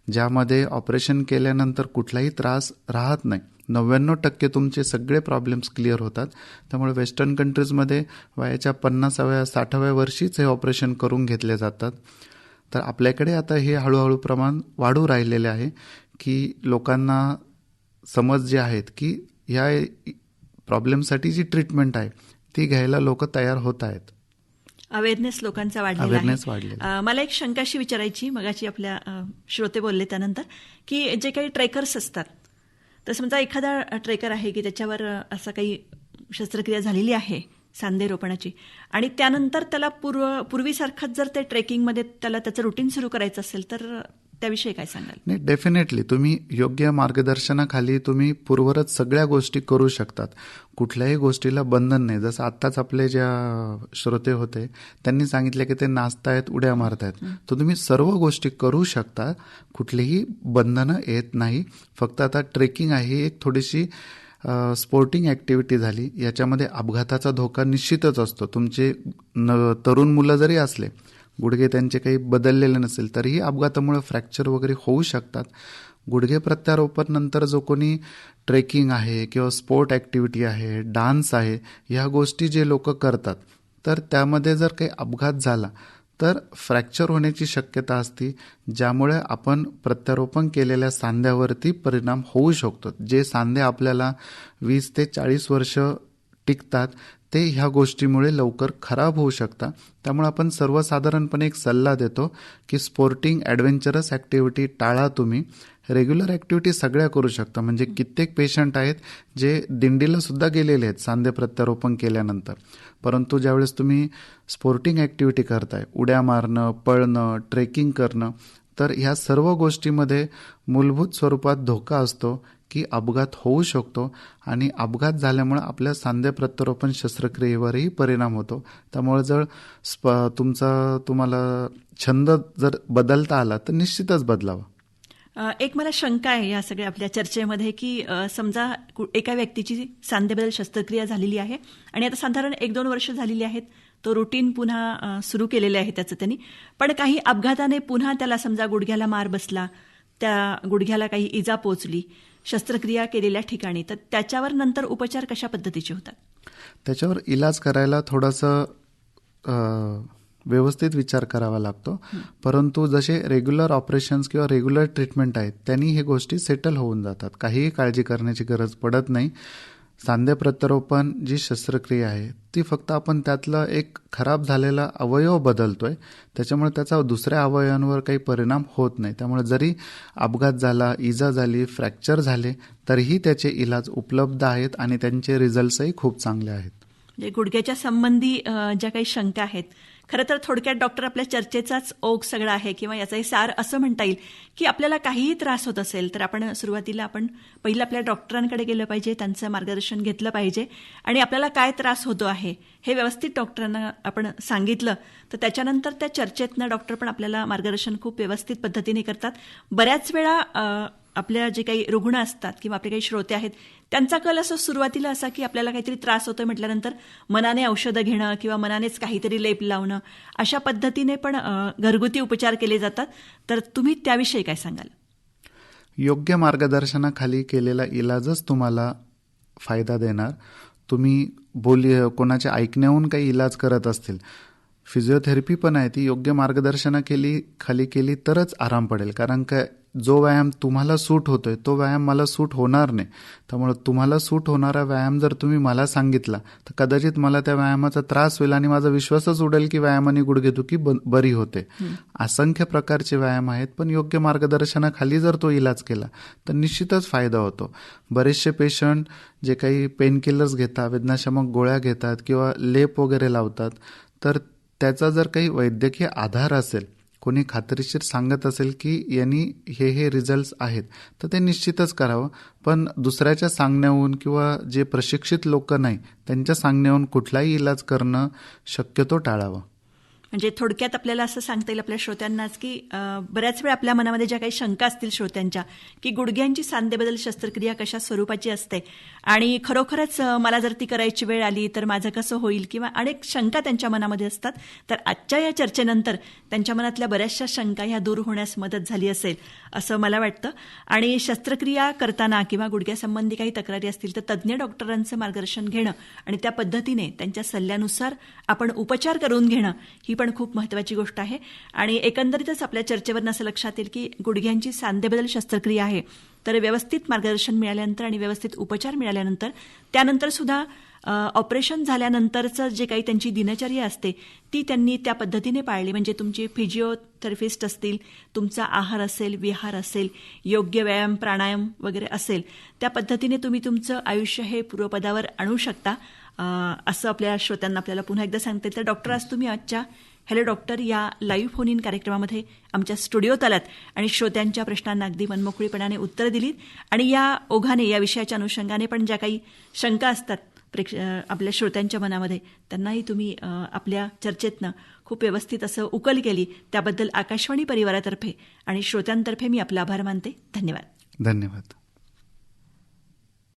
ज्यामध्ये ऑपरेशन केल्यानंतर कुठलाही त्रास राहत नाही. 99% तुमचे सगळे प्रॉब्लेम्स क्लिअर होतात. त्यामुळे वेस्टर्न कंट्रीजमध्ये वयाच्या 50व्या 60व्या वर्षीच हे ऑपरेशन करून घेतले जातात. तर आपल्याकडे आता हे हळूहळू प्रमाण वाढू राहिलेले आहे की लोकांना समज जे आहेत की ह्या प्रॉब्लेमसाठी जी ट्रीटमेंट आहे ती घ्यायला लोक तयार होत आहेत. अवेअरनेस लोकांचा वाढलेला आहे. मला एक शंकाशी विचारायची, मगाची आपल्या श्रोते बोलले त्यानंतर, की जे काही ट्रेकर्स असतात, तर समजा एखादा ट्रेकर आहे की त्याच्यावर असं काही शस्त्रक्रिया झालेली आहे सांधे रोपणाची आणि त्यानंतर त्याला पूर्वीसारखंच जर ते ट्रेकिंगमध्ये त्याला त्याचं रुटीन सुरू करायचं असेल तर त्याविषयी काय सांगाल? नाही, डेफिनेटली तुम्ही योग्य मार्गदर्शनाखाली तुम्ही पूर्वरच सगळ्या गोष्टी करू शकतात. कुठल्याही गोष्टीला बंधन नाही. जसं आत्ताच आपले ज्या श्रोते होते त्यांनी सांगितले की ते नाचतायत, उड्या मारतायत, तर तुम्ही सर्व गोष्टी करू शकता. कुठलीही बंधनं येत नाही. फक्त आता ट्रेकिंग आहे एक थोडीशी स्पोर्टिंग ॲक्टिव्हिटी झाली. याच्यामध्ये अपघाताचा धोका निश्चितच असतो. तुमचे तरुण मुलं जरी असले, गुडघे त्यांचे काही बदललेले नसेल तरीही अपघातामुळे फ्रॅक्चर वगैरे होऊ शकतात. गुडघे प्रत्यारोपण नंतर जो कोणी ट्रेकिंग आहे किंवा स्पोर्ट ॲक्टिव्हिटी आहे, डान्स आहे, ह्या गोष्टी जे लोक करतात, तर त्यामध्ये जर काही अपघात झाला तर फ्रॅक्चर होण्याची शक्यता असते, ज्यामुळे आपण प्रत्यारोपण केलेल्या सांध्यावरती परिणाम होऊ शकतो. जे सांधे आपल्याला 20 ते 40 वर्ष टिकतात ते ह्या गोष्टीमुळे लवकर खराब होऊ शकतात. त्यामुळे आपण सर्वसाधारणपणे एक सल्ला देतो की स्पोर्टिंग ॲडव्हेंचरस ॲक्टिव्हिटी टाळा तुम्ही. रेग्युलर ॲक्टिव्हिटी सगळ्या करू शकता. म्हणजे कित्येक पेशंट आहेत जे दिंडीला सुद्धा गेलेले आहेत सांधे प्रत्यारोपण केल्यानंतर, परंतु ज्यावेळेस तुम्ही स्पोर्टिंग ॲक्टिव्हिटी करताय, उड्या मारणं, पळणं, ट्रेकिंग करणं, तर ह्या सर्व गोष्टीमध्ये मूलभूत स्वरूपात धोका असतो की अपघात होऊ शकतो आणि अपघात झाल्यामुळे आपल्या सांधे प्रत्यारोपण शस्त्रक्रियेवरही परिणाम होतो. त्यामुळे जर तुम्हाला छंद जर बदलता आला तर निश्चितच बदलावा. एक मला शंका आहे या सगळ्या आपल्या चर्चेमध्ये की समजा एका व्यक्तीची सांधेबदल शस्त्रक्रिया झालेली आहे आणि आता साधारण 1-2 वर्ष झालेली आहेत, तो रुटीन पुन्हा सुरू केलेलं आहे त्याचं त्यांनी, पण काही अपघाताने पुन्हा त्याला समजा गुडघ्याला मार बसला, त्या गुडघ्याला काही इजा पोचली शस्त्रक्रिया केलेल्या ठिकाणी, तर त्याच्यावर नंतर उपचार कशा पद्धतीचे होतात? त्याच्यावर इलाज करायला थोडंसं व्यवस्थित विचार करावा लागतो. परंतु जसे रेग्युलर ऑपरेशन्स किंवा रेग्युलर ट्रीटमेंट आहेत त्यांनी हे गोष्टी सेटल होऊन जातात. काहीही काळजी करण्याची गरज पडत नाही. सांधे प्रत्यारोपण जी शस्त्रक्रिया आहे ती फक्त आपण त्यातलं एक खराब झालेला अवयव बदलतोय, त्याच्यामुळे त्याचा दुसऱ्या अवयवांवर काही परिणाम होत नाही. त्यामुळे जरी अपघात झाला, इजा झाली, फ्रॅक्चर झाले तरीही त्याचे इलाज उपलब्ध आहेत आणि त्यांचे रिझल्ट्सही खूप चांगले आहेत. म्हणजे गुडघ्याच्या संबंधी ज्या काही शंका आहेत, खरं तर थोडक्यात डॉक्टर आपल्या चर्चेचाच ओघ सगळा आहे किंवा याचाही सार असं म्हणता येईल की आपल्याला काहीही त्रास होत असेल तर आपण सुरुवातीला पहिलं आपल्या डॉक्टरांकडे गेलं पाहिजे, त्यांचं मार्गदर्शन घेतलं पाहिजे आणि आपल्याला काय त्रास होतो आहे हे व्यवस्थित डॉक्टरांना आपण सांगितलं तर त्याच्यानंतर त्या चर्चेतनं डॉक्टर पण आपल्याला मार्गदर्शन खूप व्यवस्थित पद्धतीने करतात. बऱ्याच वेळा आपल्या जे काही रुग्ण असतात किंवा आपले काही श्रोते आहेत त्यांचा कल असं सुरुवातीला असा की आपल्याला काहीतरी त्रास होतोय म्हटल्यानंतर मनाने औषधं घेणं किंवा मनानेच काहीतरी लेप लावणं अशा पद्धतीने पण घरगुती उपचार केले जातात. तर तुम्ही त्याविषयी काय सांगाल? योग्य मार्गदर्शनाखाली केलेला इलाजच तुम्हाला फायदा देणार. तुम्ही कोणाच्या ऐकण्याहून काही इलाज करत असतील, फिजिओथेरपी पण आहे ती योग्य खाली केली तरच आराम पडेल. कारण का जो व्यायाम तुम्हाला सूट होतोय तो व्यायाम मला सूट होणार नाही. त्यामुळे तुम्हाला सूट होणारा व्यायाम जर तुम्ही मला सांगितला तर कदाचित मला त्या व्यायामाचा त्रास होईल आणि माझा विश्वासच उडेल की व्यायामाने गुडघेदुखी बरी होते. असंख्य प्रकारचे व्यायाम आहेत, पण योग्य मार्गदर्शनाखाली जर तो इलाज केला तर निश्चितच फायदा होतो. बरेचसे पेशंट जे काही पेन किलर्स घेतात, वेदनाशामक गोळ्या घेतात किंवा लेप वगैरे लावतात, तर त्याचा जर काही वैद्यकीय आधार असेल, कोणी खात्रीशीर सांगत असेल की यांनी हे रिझल्ट्स आहेत, तर ते निश्चितच करावं. पण दुसऱ्याच्या सांगण्याहून किंवा जे प्रशिक्षित लोक नाही त्यांच्या सांगण्याहून कुठलाही इलाज करणं शक्यतो टाळावं. म्हणजे थोडक्यात आपल्याला असं सांगता येईल आपल्या श्रोत्यांनाच की बऱ्याच वेळ आपल्या मनामध्ये ज्या काही शंका असतील श्रोत्यांच्या की गुडघ्यांची सांधेबदल शस्त्रक्रिया कशा स्वरूपाची असते आणि खरोखरच मला जर ती करायची वेळ आली तर माझं कसं होईल किंवा अनेक शंका त्यांच्या मनामध्ये असतात, तर आजच्या या चर्चेनंतर त्यांच्या मनातल्या बऱ्याचशा शंका ह्या दूर होण्यास मदत झाली असेल असं मला वाटतं. आणि शस्त्रक्रिया करताना किंवा गुडघ्यासंबंधी काही तक्रारी असतील तर तज्ज्ञ डॉक्टरांचं मार्गदर्शन घेणं आणि त्या पद्धतीने त्यांच्या सल्ल्यानुसार आपण उपचार करून घेणं ही पण खूप महत्त्वाची गोष्ट आहे. आणि एकंदरीतच आपल्या चर्चेवरून असं लक्षात येईल की गुडघ्यांची सांधेबदल शस्त्रक्रिया आहे तर व्यवस्थित मार्गदर्शन मिळाल्यानंतर आणि व्यवस्थित उपचार मिळाल्यानंतर त्यानंतर सुद्धा ऑपरेशन झाल्यानंतरचं जे काही त्यांची दिनचर्या असते ती त्यांनी त्या पद्धतीने पाळली. म्हणजे तुमचे फिजिओथेरपिस्ट असतील, तुमचा आहार असेल, विहार असेल, योग्य व्यायाम प्राणायाम वगैरे असेल, त्या पद्धतीने तुम्ही तुमचं आयुष्य हे पूर्वपदावर आणू शकता असं आपल्या श्रोत्यांना आपल्याला पुन्हा एकदा सांगता येईल. तर डॉक्टर, आज तुम्ही आजच्या हॅलो डॉक्टर या लाईव्ह फोन इन कार्यक्रमामध्ये आमच्या स्टुडिओत आलात आणि श्रोत्यांच्या प्रश्नांना अगदी मनमोकळीपणाने उत्तर दिलीत आणि या ओघाने या विषयाच्या अनुषंगाने पण ज्या काही शंका असतात आपल्या श्रोत्यांच्या मनामध्ये त्यांनाही तुम्ही आपल्या चर्चेतनं खूप व्यवस्थित असं उकल केली. त्याबद्दल आकाशवाणी परिवारातर्फे आणि श्रोत्यांतर्फे मी आपला आभार मानते. धन्यवाद. धन्यवाद.